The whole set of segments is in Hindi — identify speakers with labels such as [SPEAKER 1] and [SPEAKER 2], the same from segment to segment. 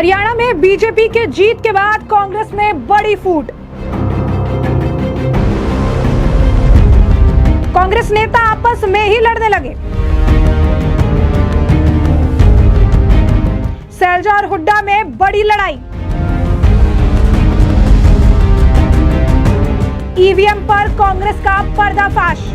[SPEAKER 1] हरियाणा में बीजेपी के जीत के बाद कांग्रेस में बड़ी फूट। कांग्रेस नेता आपस में ही लड़ने लगे। सैलजा और हुड्डा में बड़ी लड़ाई। ईवीएम पर कांग्रेस का पर्दाफाश।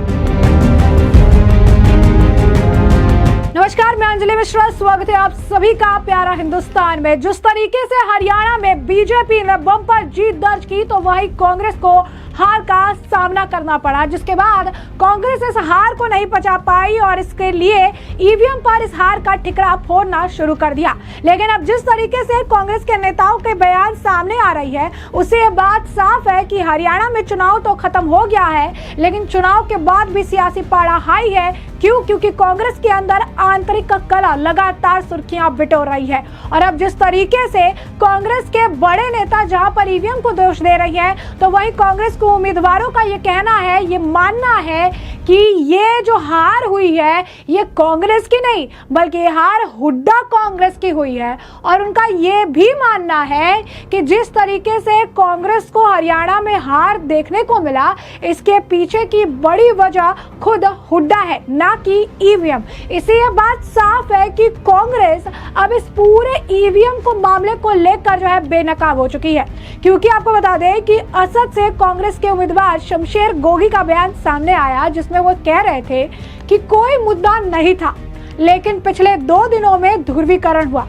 [SPEAKER 1] नमस्कार, मैं अंजलि मिश्रा, स्वागत है आप सभी का प्यारा हिंदुस्तान में। जिस तरीके से हरियाणा में बीजेपी ने बम्पर जीत दर्ज की, तो वही कांग्रेस को हार का सामना करना पड़ा, जिसके बाद कांग्रेस इस हार को नहीं पचा पाई और इसके लिए ईवीएम पर इस हार का ठिकरा फोड़ना शुरू कर दिया। लेकिन अब जिस तरीके से कांग्रेस के नेताओं के बयान सामने आ रही है, उससे ये बात साफ है कि हरियाणा में चुनाव तो खत्म हो गया है, लेकिन चुनाव के बाद भी सियासी पारा हाई है। क्योंकि कांग्रेस के अंदर आंतरिक कलह लगातार सुर्खियां बिटोर रही है। और अब जिस तरीके से कांग्रेस के बड़े नेता जहां पर ईवीएम को दोष दे रही है, तो वही कांग्रेस को उम्मीदवारों का ये कहना है, ये मानना है कि ये जो हार हुई है ये कांग्रेस की नहीं, बल्कि ये हार हुड्डा कांग्रेस की हुई है। और उनका ये भी मानना है कि जिस तरीके से कांग्रेस को हरियाणा में हार देखने को मिला, इसके पीछे की बड़ी वजह खुद हुड्डा है, ना कि ईवीएम। इससे यह बात साफ है कि कांग्रेस अब इस पूरे ईवीएम को मामले को लेकर जो है बेनकाब हो चुकी है। क्योंकि आपको बता दें कि असद से कांग्रेस के उम्मीदवार शमशेर गोगी का बयान सामने आया, जिसमें वो कह रहे थे कि कोई मुद्दा नहीं था, लेकिन पिछले 2 दिनों में ध्रुवीकरण हुआ।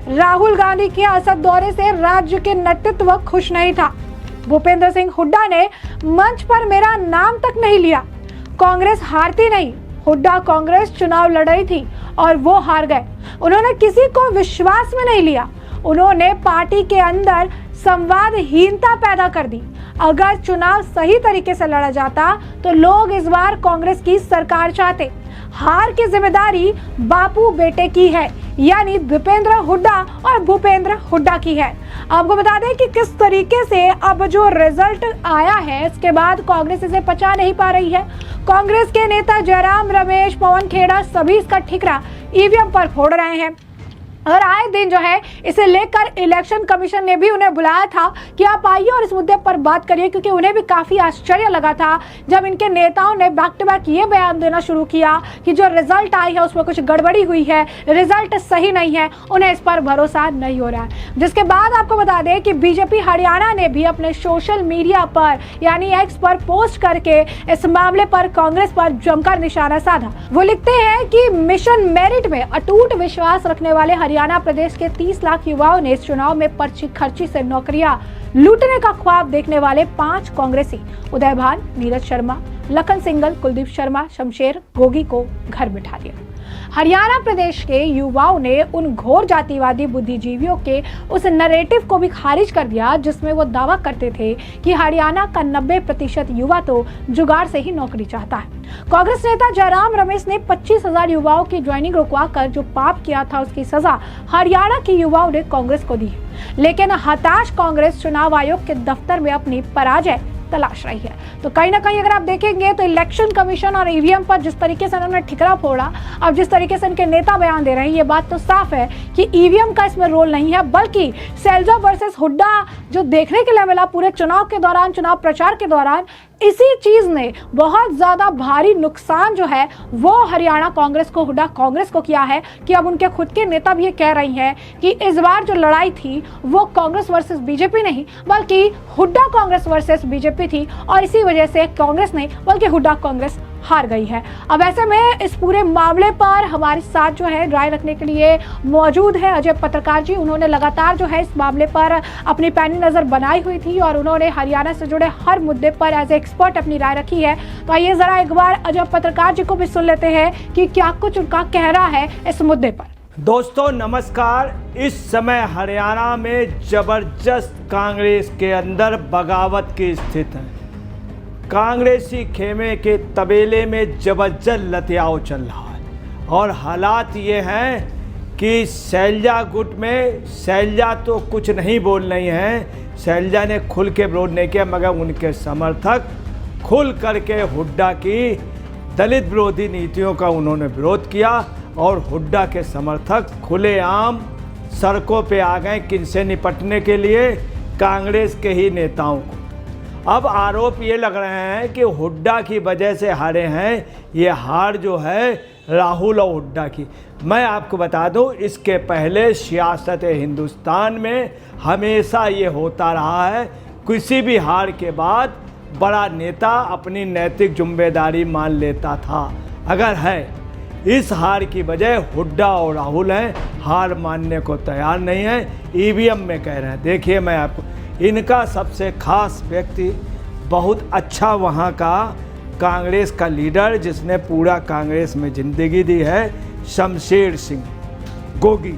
[SPEAKER 1] राहुल गांधी के असद दौरे से राज्य के नेतृत्व खुश नहीं था। भूपेंद्र सिंह हुड्डा ने मंच पर मेरा नाम तक नहीं लिया। कांग्रेस हारती नहीं, हुड्डा कांग्रेस चुनाव लड़ रही थी और वो हार गए। उन्होंने किसी को विश्वास में नहीं लिया। उन्होंने पार्टी के अंदर संवादहीनता पैदा कर दी। अगर चुनाव सही तरीके से लड़ा जाता तो लोग इस बार कांग्रेस की सरकार चाहते। हार की जिम्मेदारी बापू बेटे की है, यानी दीपेंद्र हुड्डा और भूपेंद्र हुड्डा की है। आपको बता दें कि किस तरीके से अब जो रिजल्ट आया है, इसके बाद कांग्रेस इसे पचा नहीं पा रही है। कांग्रेस के नेता जयराम रमेश, पवन खेड़ा सभी इसका ठिकरा ईवीएम पर फोड़ रहे हैं। और आए दिन जो है इसे लेकर इलेक्शन कमीशन ने भी उन्हें बुलाया था कि आप आइए और इस मुद्दे पर बात करिए, क्योंकि उन्हें भी काफी आश्चर्य लगा था जब इनके नेताओं ने बैक टू बैक ये बयान देना शुरू किया कि जो रिजल्ट आई है उसमें कुछ गड़बड़ी हुई है, रिजल्ट सही नहीं है, उन्हें इस पर भरोसा नहीं हो रहा है। जिसके बाद आपको बता दें कि बीजेपी हरियाणा ने भी अपने सोशल मीडिया पर यानी एक्स पर पोस्ट करके इस मामले पर कांग्रेस पर जमकर निशाना साधा। वो लिखते हैं कि मिशन मेरिट में अटूट विश्वास रखने वाले हरियाणा प्रदेश के 30 लाख युवाओं ने इस चुनाव में पर्ची खर्ची से नौकरियां लूटने का ख्वाब देखने वाले 5 कांग्रेसी उदय भान, नीरज शर्मा, लखन सिंगल, कुलदीप शर्मा, शमशेर गोगी को घर बिठा दिया। हरियाणा प्रदेश के युवाओं ने उन घोर जातिवादी बुद्धिजीवियों के उस नैरेटिव को भी खारिज कर दिया, जिसमें वो दावा करते थे कि हरियाणा का 90% युवा तो जुगाड़ से ही नौकरी चाहता है। कांग्रेस नेता जयराम रमेश ने 25,000 युवाओं की ज्वाइनिंग रुकवाकर जो पाप किया था, उसकी सजा हरियाणा के युवाओं ने कांग्रेस को दी। लेकिन हताश कांग्रेस चुनाव आयोग के दफ्तर में अपनी पराजय तलाश रही है। तो कहीं ना कहीं अगर आप देखेंगे तो इलेक्शन कमीशन और ईवीएम पर जिस तरीके से उन्होंने ठिकरा फोड़ा, अब जिस तरीके से इनके नेता बयान दे रहे हैं, ये बात तो साफ है कि ईवीएम का इसमें रोल नहीं है, बल्कि सैलजा वर्सेस हुड्डा जो देखने के लिए मिला पूरे चुनाव के दौरान, चुनाव प्रचार के दौरान, इसी चीज ने बहुत ज्यादा भारी नुकसान जो है वो हरियाणा कांग्रेस को, हुड्डा कांग्रेस को किया है। कि अब उनके खुद के नेता भी ये कह रही हैं कि इस बार जो लड़ाई थी वो कांग्रेस वर्सेस बीजेपी नहीं, बल्कि हुड्डा कांग्रेस वर्सेस बीजेपी थी। और इसी वजह से कांग्रेस नहीं बल्कि हुड्डा कांग्रेस हार गई है। अब ऐसे में इस पूरे मामले पर हमारे साथ जो है राय रखने के लिए मौजूद है अजय पत्रकार जी। उन्होंने लगातार जो है इस मामले पर अपनी पैनी नजर बनाई हुई थी और उन्होंने हरियाणा से जुड़े हर मुद्दे पर एज ए एक्सपर्ट अपनी राय रखी है। तो आइए जरा एक बार अजय पत्रकार जी को भी सुन लेते हैं कि क्या कुछ उनका कहना है इस मुद्दे पर।
[SPEAKER 2] दोस्तों नमस्कार। इस समय हरियाणा में जबरदस्त कांग्रेस के अंदर बगावत की स्थिति है। कांग्रेसी खेमे के तबेले में जबरदस्त लतियाव चल रहा है और हालात ये हैं कि सैलजा गुट में सैलजा तो कुछ नहीं बोल रही हैं, सैलजा ने खुल के विरोध नहीं किया, मगर उनके समर्थक खुल करके हुड्डा की दलित विरोधी नीतियों का उन्होंने विरोध किया और हुड्डा के समर्थक खुलेआम सड़कों पे आ गए किनसे निपटने के लिए, कांग्रेस के ही नेताओं को। अब आरोप ये लग रहे हैं कि हुड्डा की वजह से हारे हैं, ये हार जो है राहुल और हुड्डा की। मैं आपको बता दूं, इसके पहले सियासत हिंदुस्तान में हमेशा ये होता रहा है, किसी भी हार के बाद बड़ा नेता अपनी नैतिक जिम्मेदारी मान लेता था। अगर है इस हार की वजह हुड्डा और राहुल हैं, हार मानने को तैयार नहीं है, ईवीएम में कह रहे हैं। देखिए मैं आपको, इनका सबसे खास व्यक्ति बहुत अच्छा वहाँ का कांग्रेस का लीडर जिसने पूरा कांग्रेस में ज़िंदगी दी है, शमशेर सिंह गोगी।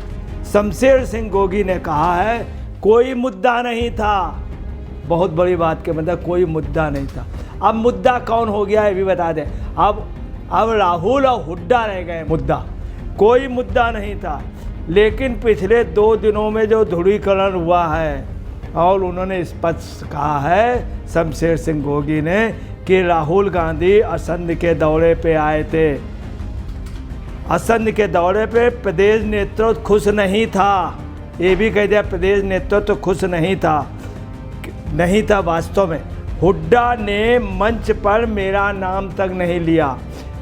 [SPEAKER 2] शमशेर सिंह गोगी ने कहा है कोई मुद्दा नहीं था, बहुत बड़ी बात के मतलब कोई मुद्दा नहीं था। अब मुद्दा कौन हो गया है ये भी बता दें। अब राहुल और हुड्डा रह गए मुद्दा, कोई मुद्दा नहीं था। लेकिन पिछले 2 दिनों में जो ध्रुवीकरण हुआ है और उन्होंने स्पष्ट कहा है शमशेर सिंह गोगी ने कि राहुल गांधी असंध के दौरे पे आए थे। असंध के दौरे पे प्रदेश नेतृत्व खुश नहीं था, ये भी कह दिया प्रदेश नेतृत्व खुश नहीं था वास्तव में। हुड्डा ने मंच पर मेरा नाम तक नहीं लिया,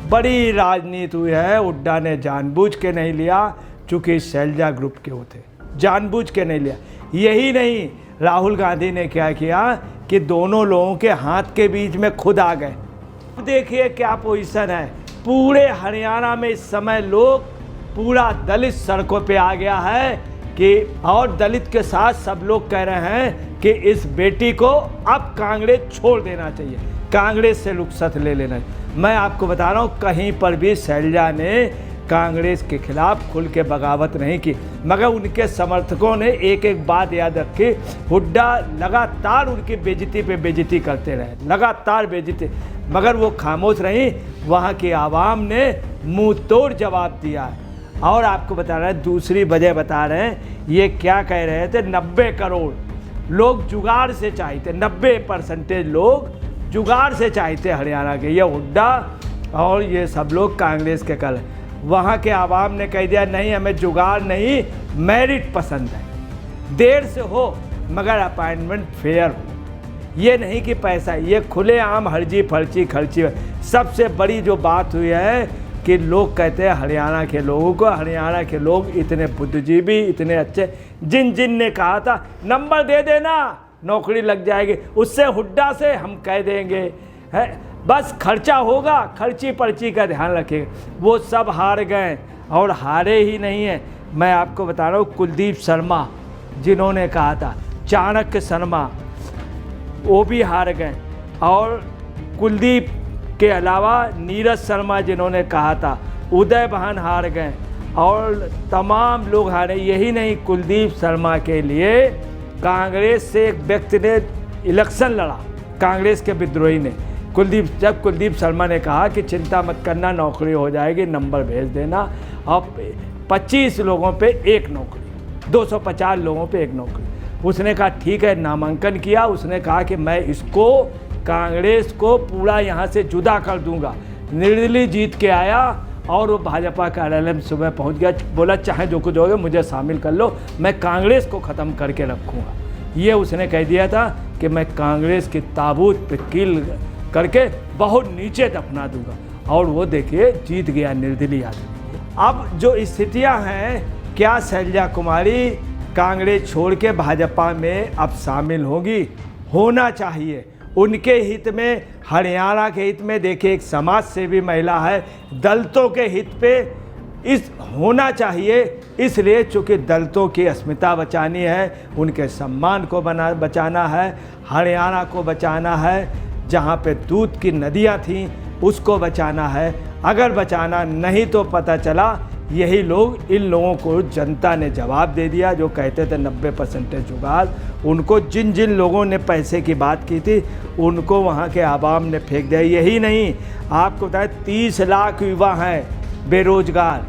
[SPEAKER 2] बड़ी राजनीति हुई है। हुड्डा ने जानबूझ के नहीं लिया चूँकि शैलजा ग्रुप के होते, जानबूझ के नहीं लिया। यही नहीं, राहुल गांधी ने क्या किया कि दोनों लोगों के हाथ के बीच में खुद आ गए। देखिए क्या पोजीशन है, पूरे हरियाणा में इस समय लोग, पूरा दलित सड़कों पे आ गया है कि, और दलित के साथ सब लोग कह रहे हैं कि इस बेटी को अब कांग्रेस छोड़ देना चाहिए, कांग्रेस से रुखसत ले लेना चाहिए। मैं आपको बता रहा हूँ कहीं पर भी शैलजा ने कांग्रेस के खिलाफ खुल के बगावत नहीं की, मगर उनके समर्थकों ने एक एक बात याद रखी, हुड्डा लगातार उनकी बेइज्जती पे बेइज्जती करते रहे, लगातार बेइज्जती, मगर वो खामोश रही। वहाँ की आवाम ने मुंह तोड़ जवाब दिया है। और आपको बता रहे हैं, दूसरी वजह बता रहे हैं, ये क्या कह रहे थे, 90 करोड़ लोग जुगाड़ से चाहते, 90% लोग जुगाड़ से चाहते हरियाणा के, ये हुड्डा और ये सब लोग कांग्रेस के कल। वहाँ के आवाम ने कह दिया नहीं, हमें जुगाड़ नहीं, मेरिट पसंद है, देर से हो मगर अपॉइंटमेंट फेयर हो, ये नहीं कि पैसा, ये खुलेआम हर्जी फर्जी खर्ची। सबसे बड़ी जो बात हुई है कि लोग कहते हैं हरियाणा के लोगों को, हरियाणा के लोग इतने बुद्धिजीवी, इतने अच्छे, जिन ने कहा था नंबर दे देना नौकरी लग जाएगी, उससे हुड्डा से हम कह देंगे है, बस खर्चा होगा, खर्ची पर्ची का ध्यान रखेगा, वो सब हार गए। और हारे ही नहीं है, मैं आपको बता रहा हूँ, कुलदीप शर्मा जिन्होंने कहा था, चाणक्य शर्मा, वो भी हार गए। और कुलदीप के अलावा नीरज शर्मा जिन्होंने कहा था, उदय बहन हार गए, और तमाम लोग हारे। यही नहीं, कुलदीप शर्मा के लिए कांग्रेस से एक व्यक्ति ने इलेक्शन लड़ा, कांग्रेस के विद्रोही ने। जब कुलदीप शर्मा ने कहा कि चिंता मत करना, नौकरी हो जाएगी, नंबर भेज देना, और 25 लोगों पे एक नौकरी, 250 लोगों पे एक नौकरी। उसने कहा ठीक है, नामांकन किया, उसने कहा कि मैं इसको, कांग्रेस को पूरा यहाँ से जुदा कर दूंगा। निर्दलीय जीत के आया और वो भाजपा कार्यालय में सुबह पहुँच गया, बोला चाहे जो कुछ होगा मुझे शामिल कर लो, मैं कांग्रेस को ख़त्म करके रखूँगा। ये उसने कह दिया था कि मैं कांग्रेस की ताबूत पे कील करके बहुत नीचे दफना दूंगा, और वो देखिए जीत गया निर्दलीय आदमी। अब जो स्थितियां हैं, क्या शैलजा कुमारी कांग्रेस छोड़ के भाजपा में अब शामिल होंगी? होना चाहिए, उनके हित में, हरियाणा के हित में। देखिए एक समाज सेवी महिला है, दलितों के हित पे इस होना चाहिए, इसलिए चूँकि दलितों की अस्मिता बचानी है, उनके सम्मान को बचाना है, हरियाणा को बचाना है, जहाँ पे दूध की नदियाँ थीं उसको बचाना है। अगर बचाना नहीं तो पता चला यही लोग, इन लोगों को जनता ने जवाब दे दिया जो कहते थे 90% जुगाड़। उनको जिन लोगों ने पैसे की बात की थी उनको वहाँ के आवाम ने फेंक दिया। यही नहीं, आपको बताएं 30 लाख युवा हैं बेरोजगार।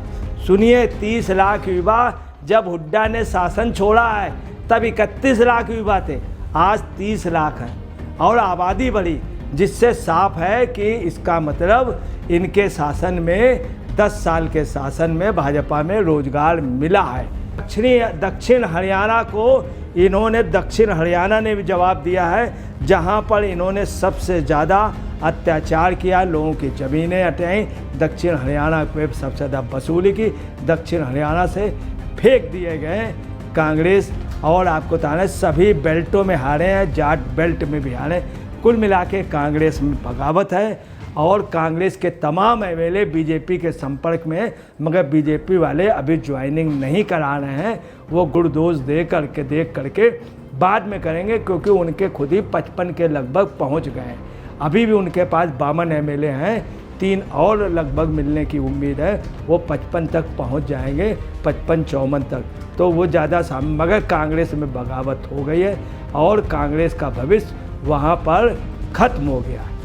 [SPEAKER 2] सुनिए, 30 लाख युवा, जब हुड्डा ने शासन छोड़ा है तब 31 लाख युवा थे, आज 30 लाख हैं, और आबादी बढ़ी, जिससे साफ है कि इसका मतलब इनके शासन में, 10 साल के शासन में भाजपा में रोजगार मिला है। दक्षिण हरियाणा को इन्होंने, दक्षिण हरियाणा ने भी जवाब दिया है, जहां पर इन्होंने सबसे ज़्यादा अत्याचार किया, लोगों की ज़मीनें हटाई, दक्षिण हरियाणा पे सबसे ज़्यादा वसूली की, दक्षिण हरियाणा से फेंक दिए गए कांग्रेस। और आपको बताना है सभी बेल्टों में हारे हैं, जाट बेल्ट में भी हारे। कुल मिला के कांग्रेस में बगावत है और कांग्रेस के तमाम एमएलए बीजेपी के संपर्क में, मगर बीजेपी वाले अभी ज्वाइनिंग नहीं करा रहे हैं। वो गुड़दोज देख करके बाद में करेंगे, क्योंकि उनके खुद ही 55 के लगभग पहुंच गए हैं। अभी भी उनके पास 52 एमएलए हैं, 3 और लगभग मिलने की उम्मीद है। वो 55 तक पहुंच जाएंगे, 55-54 तक, तो वो ज़्यादा मगर कांग्रेस में बगावत हो गई है और कांग्रेस का भविष्य वहाँ पर खत्म हो गया।